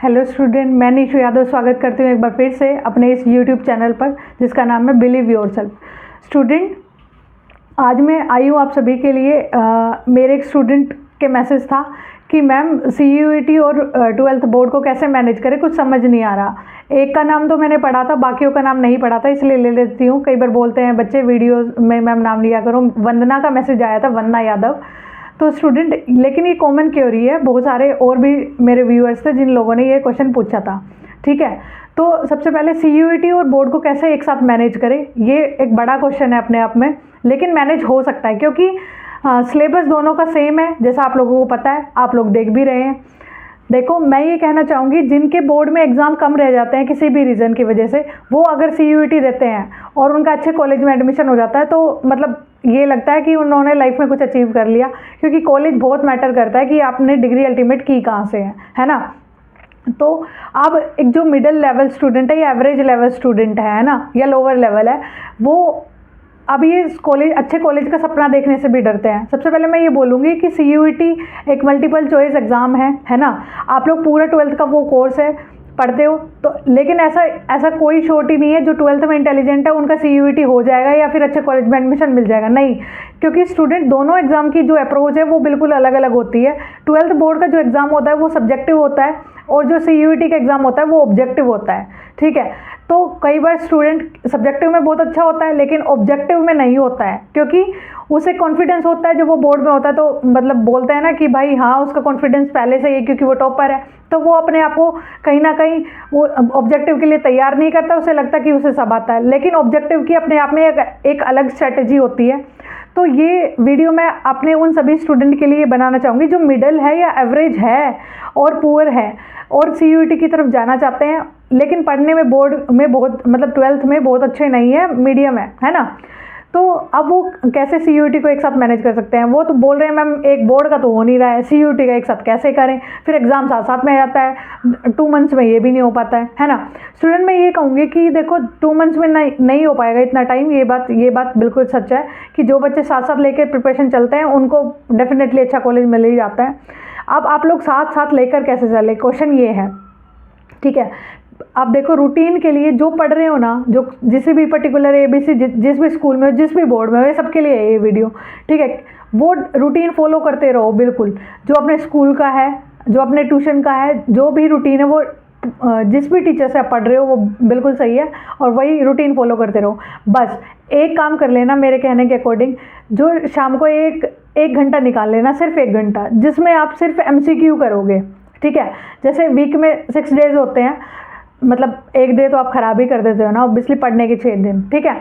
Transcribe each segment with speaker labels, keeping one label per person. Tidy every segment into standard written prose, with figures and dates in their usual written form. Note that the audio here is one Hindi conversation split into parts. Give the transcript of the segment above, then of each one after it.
Speaker 1: हेलो स्टूडेंट, मैं निशु यादव स्वागत करती हूँ एक बार फिर से अपने इस यूट्यूब चैनल पर जिसका नाम है बिलीव योरसेल्फ। स्टूडेंट, आज मैं आई हूँ आप सभी के लिए। मेरे एक स्टूडेंट के मैसेज था कि मैम CUET और 12th बोर्ड को कैसे मैनेज करें, कुछ समझ नहीं आ रहा। एक का नाम तो मैंने पढ़ा था, बाकियों का नाम नहीं पढ़ा था, इसलिए ले लेती हूँ। कई बार बोलते हैं बच्चे वीडियो में मैम नाम लिया करो। वंदना का मैसेज आया था, वंदना यादव। तो स्टूडेंट, लेकिन ये कॉमन क्वेरी है, बहुत सारे और भी मेरे व्यूअर्स थे जिन लोगों ने ये क्वेश्चन पूछा था। ठीक है, तो सबसे पहले CUET और बोर्ड को कैसे एक साथ मैनेज करें, ये एक बड़ा क्वेश्चन है अपने आप में, लेकिन मैनेज हो सकता है क्योंकि सिलेबस दोनों का सेम है, जैसा आप लोगों को पता है, आप लोग देख भी रहे हैं। देखो, मैं ये कहना चाहूँगी, जिनके बोर्ड में एग्ज़ाम कम रह जाते हैं किसी भी रीज़न की वजह से, वो अगर CUET देते हैं और उनका अच्छे कॉलेज में एडमिशन हो जाता है, तो मतलब ये लगता है कि उन्होंने लाइफ में कुछ अचीव कर लिया, क्योंकि कॉलेज बहुत मैटर करता है कि आपने डिग्री अल्टीमेट की कहाँ से है ना। तो अब एक जो मिडिल लेवल स्टूडेंट है या एवरेज लेवल स्टूडेंट है ना, या लोअर लेवल है, वो अब ये कॉलेज, अच्छे कॉलेज का सपना देखने से भी डरते हैं। सबसे पहले मैं ये बोलूँगी कि CUET एक मल्टीपल चॉइस एग्ज़ाम है ना। आप लोग पूरा 12th का वो कोर्स है पढ़ते हो, तो लेकिन ऐसा कोई शॉर्ट ही नहीं है जो 12th में इंटेलिजेंट है उनका CUET हो जाएगा या फिर अच्छे कॉलेज में एडमिशन मिल जाएगा, नहीं। क्योंकि स्टूडेंट, दोनों एग्ज़ाम की जो अप्रोच है वो बिल्कुल अलग अलग होती है। 12th बोर्ड का जो एग्ज़ाम होता है वो सब्जेक्टिव होता है, और जो CUET का एग्ज़ाम होता है वो ऑब्जेक्टिव होता है। ठीक है, तो कई बार स्टूडेंट सब्जेक्टिव में बहुत अच्छा होता है लेकिन ऑब्जेक्टिव में नहीं होता है, क्योंकि उसे कॉन्फिडेंस होता है जब वो बोर्ड में होता है, तो मतलब बोलते हैं ना कि भाई हाँ, उसका कॉन्फिडेंस पहले से ही है क्योंकि वो टॉपर है, तो वो अपने आप को कहीं ना कहीं वो ऑब्जेक्टिव के लिए तैयार नहीं करता, उसे लगता कि उसे सब आता है। लेकिन ऑब्जेक्टिव की अपने आप में एक अलग स्ट्रेटेजी होती है। तो ये वीडियो मैं अपने उन सभी स्टूडेंट के लिए बनाना चाहूँगी जो मिडिल है या एवरेज है और पुअर है और CUET की तरफ जाना चाहते हैं, लेकिन पढ़ने में बोर्ड में बहुत, मतलब 12th में बहुत अच्छे नहीं है, मीडियम है ना। तो अब वो कैसे CUET को एक साथ मैनेज कर सकते हैं। वो तो बोल रहे हैं मैम एक बोर्ड का तो हो नहीं रहा है, CUET का एक साथ कैसे करें, फिर एग्ज़ाम साथ साथ में आ जाता है, 2 मंथ्स में ये भी नहीं हो पाता है ना। स्टूडेंट, मैं ये कहूँगी कि देखो, 2 मंथ्स में नहीं हो पाएगा इतना टाइम, ये बात बिल्कुल सच है कि जो बच्चे साथ साथ लेकर प्रिपरेशन चलते हैं उनको डेफिनेटली अच्छा कॉलेज मिल ही जाता है। अब आप लोग साथ साथ लेकर कैसे चले, क्वेश्चन ये है। ठीक है, आप देखो, रूटीन के लिए जो पढ़ रहे हो ना, जो जिस भी पर्टिकुलर ABC जिस भी स्कूल में हो, जिस भी बोर्ड में हो, ये सबके लिए है ये वीडियो। ठीक है, वो रूटीन फॉलो करते रहो बिल्कुल, जो अपने स्कूल का है, जो अपने ट्यूशन का है, जो भी रूटीन है वो जिस भी टीचर से आप पढ़ रहे हो वो बिल्कुल सही है, और वही रूटीन फॉलो करते रहो। बस एक काम कर लेना मेरे कहने के अकॉर्डिंग, जो शाम को एक घंटा निकाल लेना, सिर्फ 1 घंटा, जिसमें आप सिर्फ MCQ करोगे। ठीक है, जैसे वीक में 6 डेज होते हैं, मतलब एक डे तो आप खराब ही कर देते हो ना ऑब्वियसली, पढ़ने के 6 दिन। ठीक है,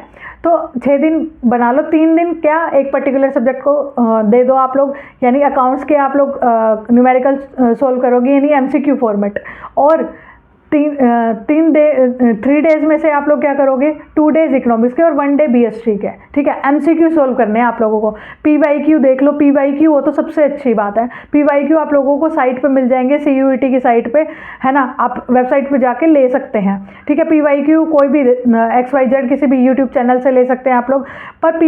Speaker 1: तो 6 दिन बना लो, 3 दिन क्या एक पर्टिकुलर सब्जेक्ट को दे दो आप लोग, यानी अकाउंट्स के आप लोग न्यूमेरिकल सोल्व करोगे, यानी MCQ फॉर्मेट। और 3 डेज में से आप लोग क्या करोगे, 2 डेज इकोनॉमिक्स के और 1 डे BST के। ठीक है, MCQ सोल्व करने हैं आप लोगों को। PYQ देख लो, PYQ वो तो सबसे अच्छी बात है। PYQ आप लोगों को साइट पे मिल जाएंगे, CUET की साइट पे, है ना, आप वेबसाइट पे जाके ले सकते हैं। ठीक है, PYQ कोई भी XYZ किसी भी यूट्यूब चैनल से ले सकते हैं आप लोग, पर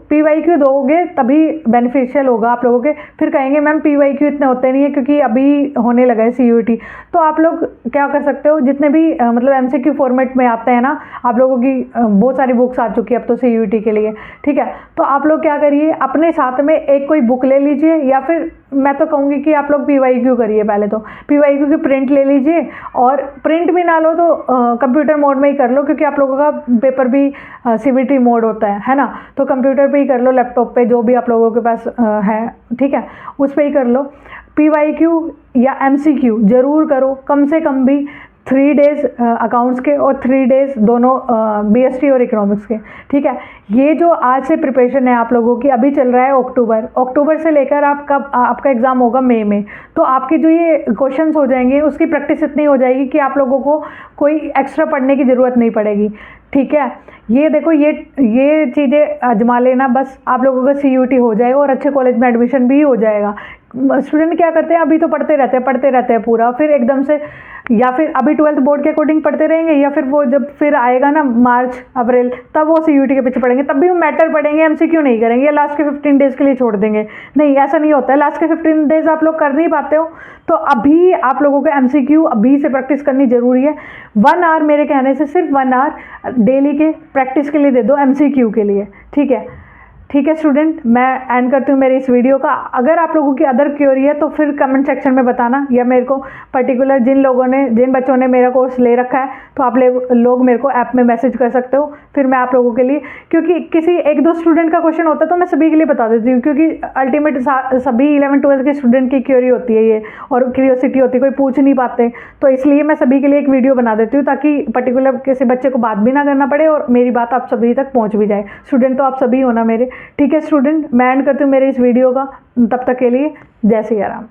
Speaker 1: PYQ दोगे तभी बेनिफिशियल होगा आप लोगों के। फिर कहेंगे मैम PYQ इतने होते नहीं है क्योंकि अभी होने लगा है CUET। तो आप लोग क्या कर सकते हो, जितने भी मतलब MCQ फॉर्मेट में आते हैं ना, आप लोगों की बहुत सारी बुक्स आ चुकी है अब तो CUET के लिए। ठीक है, तो आप लोग क्या करिए, अपने साथ में एक कोई बुक ले लीजिए, या फिर मैं तो कहूँगी कि आप लोग PYQ करिए। पहले तो PYQ की प्रिंट ले लीजिए, और प्रिंट भी ना लो तो कंप्यूटर मोड में ही कर लो, क्योंकि आप लोगों का पेपर भी CBT मोड होता है ना, तो कंप्यूटर पे ही कर लो, लैपटॉप पे जो भी आप लोगों के पास है। ठीक है, उस पर ही कर लो। PYQ या MCQ जरूर करो, कम से कम भी 3 डेज अकाउंट्स के और 3 डेज दोनों BST और इकोनॉमिक्स के। ठीक है, ये जो आज से प्रिपरेशन है आप लोगों की, अभी चल रहा है अक्टूबर से लेकर आपका एग्ज़ाम होगा मई में, तो आपके जो ये क्वेश्चंस हो जाएंगे उसकी प्रैक्टिस इतनी हो जाएगी कि आप लोगों को कोई एक्स्ट्रा पढ़ने की ज़रूरत नहीं पड़ेगी। ठीक है, ये देखो, ये चीज़ें आजमा लेना, बस आप लोगों का CUET हो जाएगा और अच्छे कॉलेज में एडमिशन भी हो जाएगा। स्टूडेंट क्या करते हैं, अभी तो पढ़ते रहते हैं पूरा, फिर एकदम से या फिर अभी 12th बोर्ड के अकॉर्डिंग पढ़ते रहेंगे, या फिर वो जब फिर आएगा ना मार्च अप्रैल, तब वो सीयूटी के पीछे पढ़ेंगे, तब भी वो मैटर पढ़ेंगे, एमसीक्यू नहीं करेंगे, या लास्ट के 15 डेज़ के लिए छोड़ देंगे। नहीं, ऐसा नहीं होता है। लास्ट के 15 डेज़ आप लोग कर नहीं पाते हो तो अभी आप लोगों को एमसीक्यू अभी से प्रैक्टिस करनी ज़रूरी है। 1 आवर मेरे कहने से सिर्फ 1 आवर डेली के प्रैक्टिस के लिए दे दो, एमसीक्यू के लिए। ठीक है स्टूडेंट, मैं एंड करती हूँ मेरी इस वीडियो का। अगर आप लोगों की अदर क्वेरी है तो फिर कमेंट सेक्शन में बताना, या मेरे को पर्टिकुलर जिन बच्चों ने मेरा कोर्स ले रखा है तो आप लोग मेरे को ऐप में मैसेज कर सकते हो, फिर मैं आप लोगों के लिए, क्योंकि किसी 1-2 स्टूडेंट का क्वेश्चन होता है तो मैं सभी के लिए बता देती हूँ, क्योंकि अल्टीमेट सभी 11th-12th के स्टूडेंट की क्वेरी होती है ये, और क्यूरियोसिटी होती है, कोई पूछ नहीं पाते, तो इसलिए मैं सभी के लिए एक वीडियो बना देती हूँ ताकि पर्टिकुलर किसी बच्चे को बात भी ना करना पड़े और मेरी बात आप सभी तक पहुँच भी जाए। स्टूडेंट तो आप सभी हो ना मेरे। ठीक है स्टूडेंट, मैं एंड करती हूँ मेरे इस वीडियो का। तब तक के लिए जय सिया राम।